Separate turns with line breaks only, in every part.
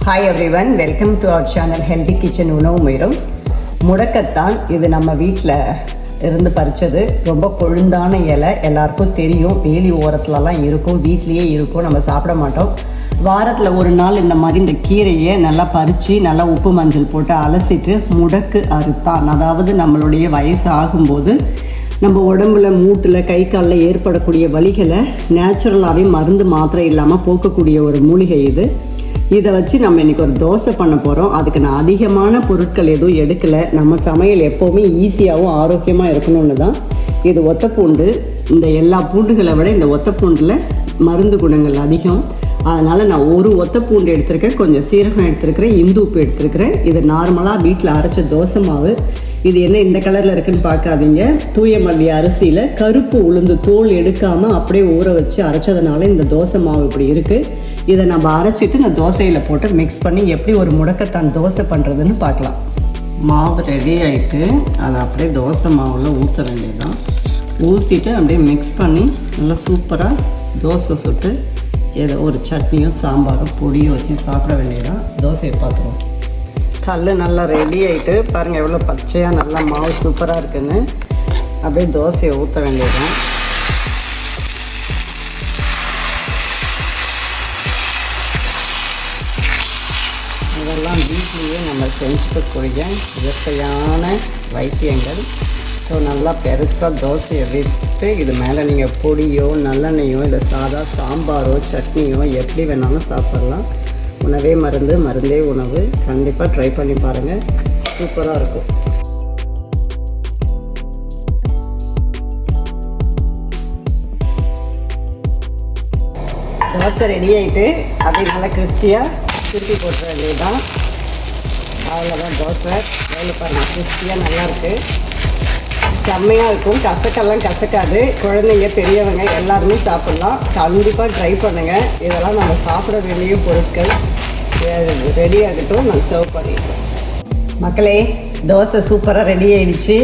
Hi everyone, welcome to our channel Healthy Kitchen உணவு முயலும். முடக்கத்தான் இது நம்ம வீட்டில் இருந்து பறித்தது. ரொம்ப கொழுந்தான இலை, எல்லாருக்கும் தெரியும். வேலி ஓரத்துலலாம் இருக்கும், வீட்லேயே இருக்கும், நம்ம சாப்பிட மாட்டோம். வாரத்தில் ஒரு நாள் இந்த மாதிரி இந்த கீரையை நல்லா பறித்து நல்லா உப்பு மஞ்சள் போட்டு அலசிட்டு முடக்கு அறுத்தான். அதாவது நம்மளுடைய வயசு ஆகும்போது நம்ம உடம்புல மூட்டில் கை காலில் ஏற்படக்கூடிய வலிகளை நேச்சுரலாகவே மருந்து மாத்திரை இல்லாமல் போக்கக்கூடிய ஒரு மூலிகை இது. இதை வச்சு நம்ம இன்றைக்கி ஒரு தோசை பண்ண போகிறோம். அதுக்கு நான் அதிகமான பொருட்கள் எதுவும் எடுக்கலை. நம்ம சமையல் எப்போவுமே ஈஸியாகவும் ஆரோக்கியமாக இருக்கணும்னு தான். இது ஒத்தப்பூண்டு. இந்த எல்லா பூண்டுகளை விட இந்த ஒத்தப்பூண்டில் மருந்து குணங்கள் அதிகம். அதனால் நான் ஒரு ஒத்தப்பூண்டு எடுத்துருக்கேன், கொஞ்சம் சீரகம் எடுத்துருக்கிறேன், இந்து உப்பு எடுத்துருக்கிறேன். இது நார்மலாக வீட்டில் அரைச்ச தோசை மாவு. இது என்ன இந்த கலரில் இருக்குதுன்னு பார்க்காதீங்க. தூய மல்லி அரிசியில் கருப்பு உளுந்து தோல் எடுக்காமல் அப்படியே ஊற வச்சு அரைச்சதுனால இந்த தோசை மாவு இப்படி இருக்குது. இதை நம்ம அரைச்சிட்டு இந்த தோசையில் போட்டு மிக்ஸ் பண்ணி எப்படி ஒரு முடக்கத்தான் தோசை பண்ணுறதுன்னு பார்க்கலாம். மாவு ரெடி ஆகிட்டு அதை அப்படியே தோசை மாவில் ஊற்ற வேண்டியதுதான். ஊற்றிட்டு அப்படியே மிக்ஸ் பண்ணி நல்லா சூப்பராக தோசை சுட்டு ஏதோ ஒரு சட்னியும் சாம்பாரும் பொடியும் வச்சு சாப்பிட வேண்டியதுதான். தோசையை பார்த்துருவோம். கல் நல்லா ரெடி ஆகிட்டு பாருங்கள் எவ்வளோ பச்சையாக நல்லா மாவு சூப்பராக இருக்குதுன்னு. அப்படியே தோசையை ஊற்ற வேண்டியதுதான். இதெல்லாம் வீட்லேயே நம்ம செஞ்சுக்கக்கூடிய இயற்கையான வைத்தியங்கள். ஸோ நல்லா பெருசாக தோசையை விட்டு இது மேலே நீங்கள் பொடியோ நல்லெண்ணெயோ இல்லை சாதா சாம்பாரோ சட்னியோ எப்படி வேணாலும் சாப்பிட்லாம். உணவே மருந்து, மருந்தே உணவு. கண்டிப்பாக ட்ரை பண்ணி பாருங்கள், சூப்பராக இருக்கும். தோசை ரெடி ஆகிட்டு அப்படியே நல்லா கிறிஸ்பியாக திருப்பி போட்டுற வேண்டியதுதான். அவ்வளோதான் தோசை. எவ்வளோ பாருங்கள் கிறிஸ்பியாக நல்லாயிருக்கு, செம்மையாக இருக்கும். கசக்கெல்லாம் கசக்காது. குழந்தைங்க பெரியவங்க எல்லாருமே சாப்பிட்லாம். கண்டிப்பாக ட்ரை பண்ணுங்கள். இதெல்லாம் நம்ம சாப்பிட வேண்டிய பொருட்கள். ரெடி ஆகட்டும், நான் சர்வ் பண்ணிடுறேன். மக்களே, தோசை சூப்பராக ரெடி ஆகிடுச்சு.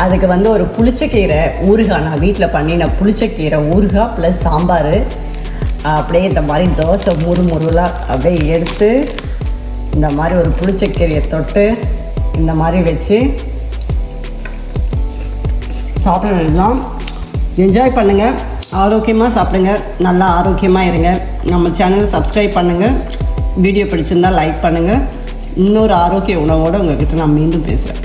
அதுக்கு ஒரு புளிச்சக்கீரை ஊறுகாய், நான் வீட்டில் பண்ணின புளிச்சக்கீரை ஊறுகாய் ப்ளஸ் சாம்பார். அப்படியே இந்த மாதிரி தோசை முறுமுறுலாம் அப்படியே எடுத்து இந்த மாதிரி ஒரு புளிச்சக்கீரையை தொட்டு இந்த மாதிரி வச்சு சாப்பிட வேண்டியதுதான். என்ஜாய் பண்ணுங்கள், ஆரோக்கியமாக சாப்பிடுங்க, நல்லா ஆரோக்கியமாக இருங்க. நம்ம சேனலை சப்ஸ்கிரைப் பண்ணுங்கள். வீடியோ பிடிச்சிருந்தால் லைக் பண்ணுங்கள். இன்னொரு ஆரோக்கிய உணவோடு உங்கள்கிட்ட நான் மீண்டும் பேசுகிறேன்.